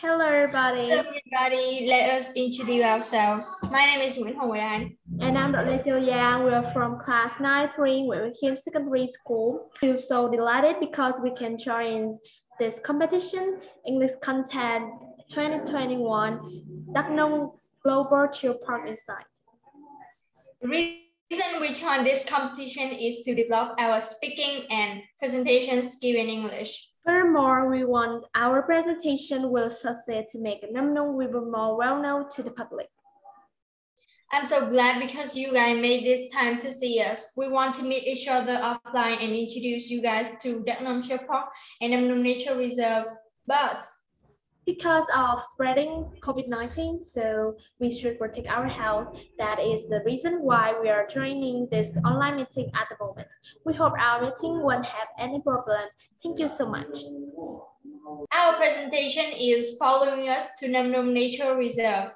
Hello everybody. Hello everybody, let us introduce ourselves. My name is Nguyệt Ánh. And I'm Đăk Nông Giang. We are from class 9-3 Nguyễn Khiêm Secondary School. We feel so delighted because we can join this competition, English Content 2021, Đăk Nông Global Chill Park Insight. The reason we joined this competition is to develop our speaking and presentation skill in English. Furthermore, we want our presentation will succeed to make Đăk Nông even more well-known to the public. I'm so glad because you guys made this time to see us. We want to meet each other offline and introduce you guys to Đăk Nông Chill Park and Đăk Nông Nature Reserve. But because of spreading COVID-19, so we should protect our health. That is the reason why we are joining this online meeting at the moment. We hope our meeting won't have any problem. Thank you so much. Our presentation is following us to Đăk Nông Nature Reserve.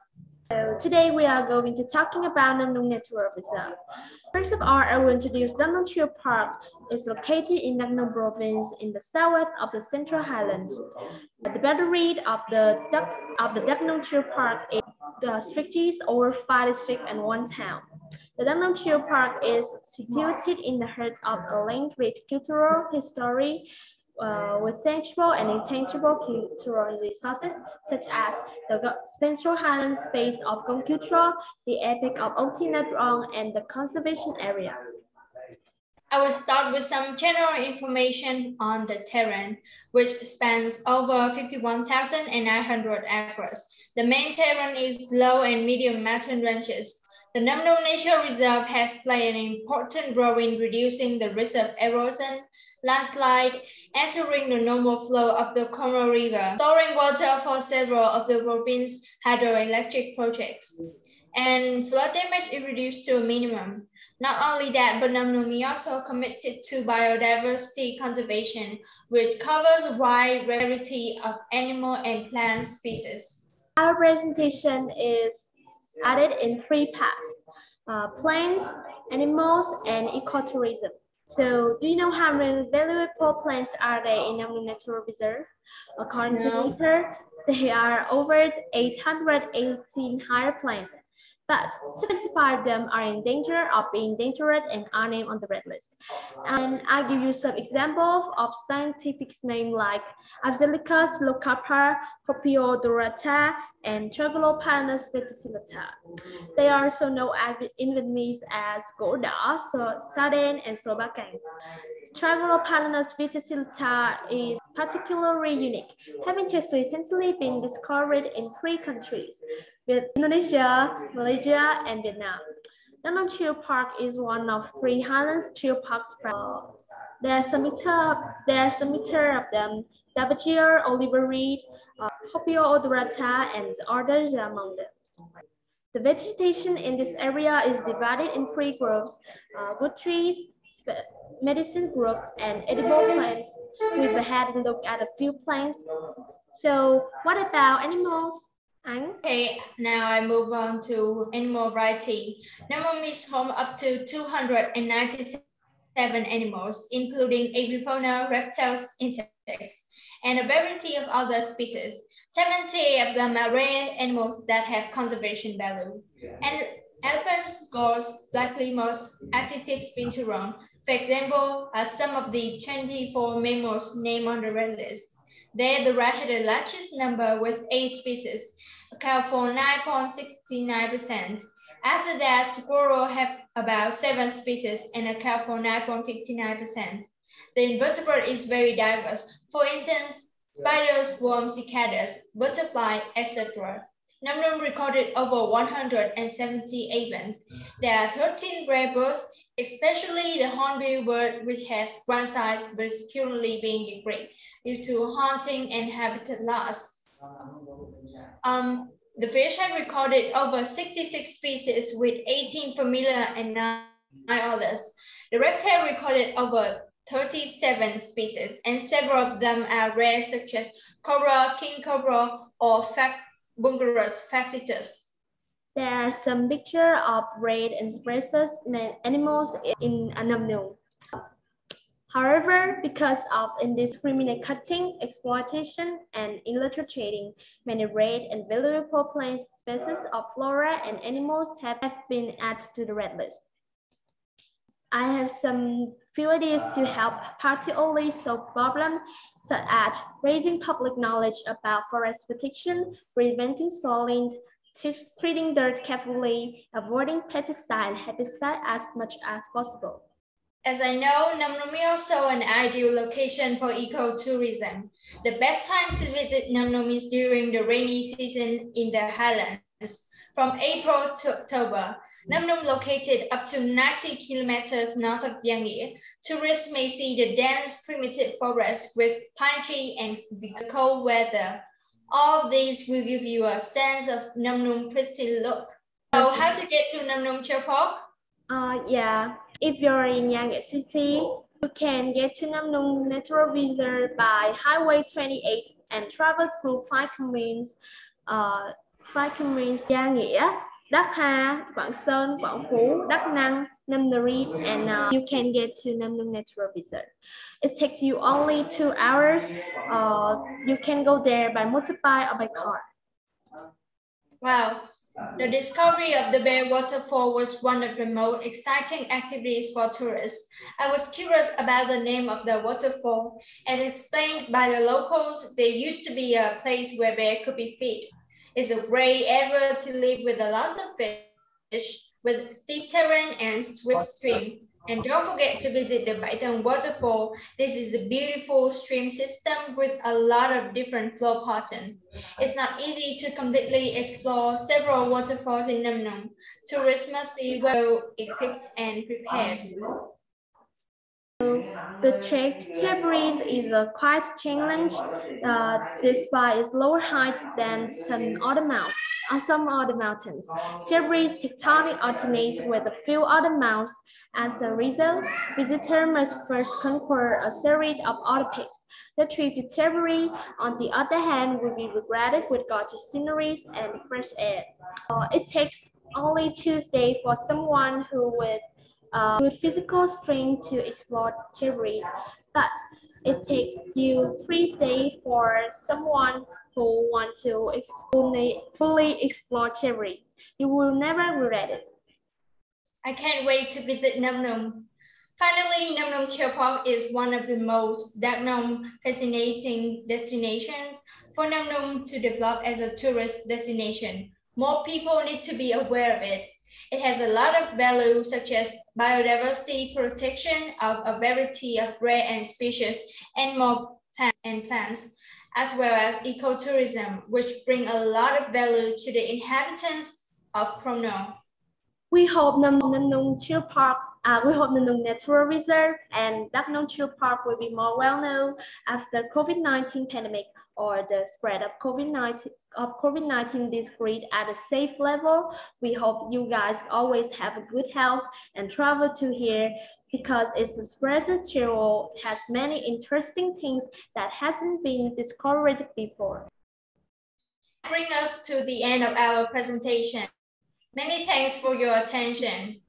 So today we are going to talking about Đăk Nông Nature Reserve. First of all, I will introduce Đăk Nông Chill Park. It's located in Đăk Nông province in the south of the Central Highlands. The boundary of the Đăk Nông Chill Park is the stretches over 5 districts and 1 town. The Đăk Nông Chill Park is situated in the heart of a land-rich cultural history with tangible and intangible cultural resources such as the Central Highlands space of Công Cultural, the Epic of Đăk Nông, and the conservation area. I will start with some general information on the terrain, which spans over 51,900 acres. The main terrain is low and medium mountain ranges. The Đăk Nông Nature Reserve has played an important role in reducing the risk of erosion, landslide, answering the normal flow of the Congo River, storing water for several of the province's hydroelectric projects, and flood damage is reduced to a minimum. Not only that, but Đăk Nông is also committed to biodiversity conservation, which covers a wide variety of animal and plant species. Our presentation is added in 3 parts: plants, animals, and ecotourism. So, do you know how many valuable plants are there in Đăk Nông Nature Reserve? According to data, there are over 818 higher plants, but 75 of them are in danger of being endangered and are named on the red list. And I'll give you some examples of scientific names like Absilicus leucarpa, Popio dorata, and Troglopanus verticillata. They are also known in Vietnamese as gỗ đỏ, sarden, and sobacan. Troglopanus verticillata is particularly unique, having just recently been discovered in 3 countries, with Indonesia, Malaysia, and Vietnam. Đăk Nông Chill Park is one of 3 Highlands chill parks. There are some of them: Dabagia, Oliver Reed, Popio odorata, and others among them. The vegetation in this area is divided in 3 groups: wood trees, medicine group, and edible plants. We've had a look at a few plants. So what about animals? Okay, now I move on to animal variety. Đăk Nông is home up to 297 animals, including avifauna, reptiles, insects, and a variety of other species. 70 of them are rare animals that have conservation value. And elephants, goats, black lemurs, Attitude binturong, for example, are some of the 24 mammals named on the red list. They, the rat, had the largest number with 8 species, account for 9.69%. After that, squirrel have about 7 species and account for 9.59%. The invertebrate is very diverse. For instance, spiders, worms, cicadas, butterfly, etc. Đăk Nông recorded over 170 events. There are 13 rare birds, especially the hornbill bird, which has grand size but is currently being degraded due to hunting and habitat loss. The fish have recorded over 66 species with 18 familiar and 9 others. The reptile recorded over 37 species, and several of them are rare, such as cobra, king cobra, or Bungarus facitus. There are some pictures of red and species animals in Đăk Nông. However, because of indiscriminate cutting, exploitation, and illegal trading, many rare and valuable plant species of flora and animals have been added to the red list. I have some few ideas to help particularly solve problems such as raising public knowledge about forest protection, preventing soiling, treating dirt carefully, avoiding pesticide and herbicide as much as possible. As I know, Đăk Nông is also an ideal location for ecotourism. The best time to visit Đăk Nông is during the rainy season in the highlands, from April to October. Đăk Nông, located up to 90 kilometers north of Gia Nghĩa, tourists may see the dense primitive forest with pine tree and the cold weather. All of these will give you a sense of Đăk Nông pretty look. So how to get to Đăk Nông Park? Yeah, if you're in Gia Nghĩa City, you can get to Đăk Nông Natural Reserve by Highway 28 and travel through five communes, Gia Nghĩa, Đắk Hà, Quảng Sơn, Quảng Phú, Đắk Nông, Nâm Nari, and you can get to Đăk Nông Natural Reserve. It takes you only 2 hours. You can go there by motorbike or by car. Wow. The discovery of the Bear Waterfall was one of the most exciting activities for tourists. I was curious about the name of the waterfall, and explained by the locals there used to be a place where bear could be fed. It's a great area to live with a lot of fish, with steep terrain and swift stream. And don't forget to visit the Bỉnh waterfall. This is a beautiful stream system with a lot of different flow patterns. It's not easy to completely explore several waterfalls in Đăk Nông. Tourists must be well equipped and prepared. The trek to Tabriz is a quite challenge despite its lower height than some other mountains. Tabriz tectonic alternates with a few other mountains. As a result, visitors must first conquer a series of other peaks. The trip to Tabriz, on the other hand, will be regretted with gorgeous sceneries and fresh air. It takes only 2 days for someone who would good physical strength to explore Tabriz, but it takes you 3 days for someone who wants to fully explore Tabriz. You will never regret it. I can't wait to visit Đăk Nông. Finally, Đăk Nông Park is one of the most Đắk Nông fascinating destinations. For Đăk Nông to develop as a tourist destination, more people need to be aware of it. It has a lot of value, such as biodiversity protection of a variety of rare and species animal and plants, as well as ecotourism, which bring a lot of value to the inhabitants of Đắk Nông. We hope Đăk Nông Natural Reserve and Đắk Nông Park will be more well known after COVID-19 pandemic or the spread of COVID-19 decreased at a safe level. We hope you guys always have a good health and travel to here, because its expressive travel has many interesting things that hasn't been discovered before. Bring us to the end of our presentation. Many thanks for your attention.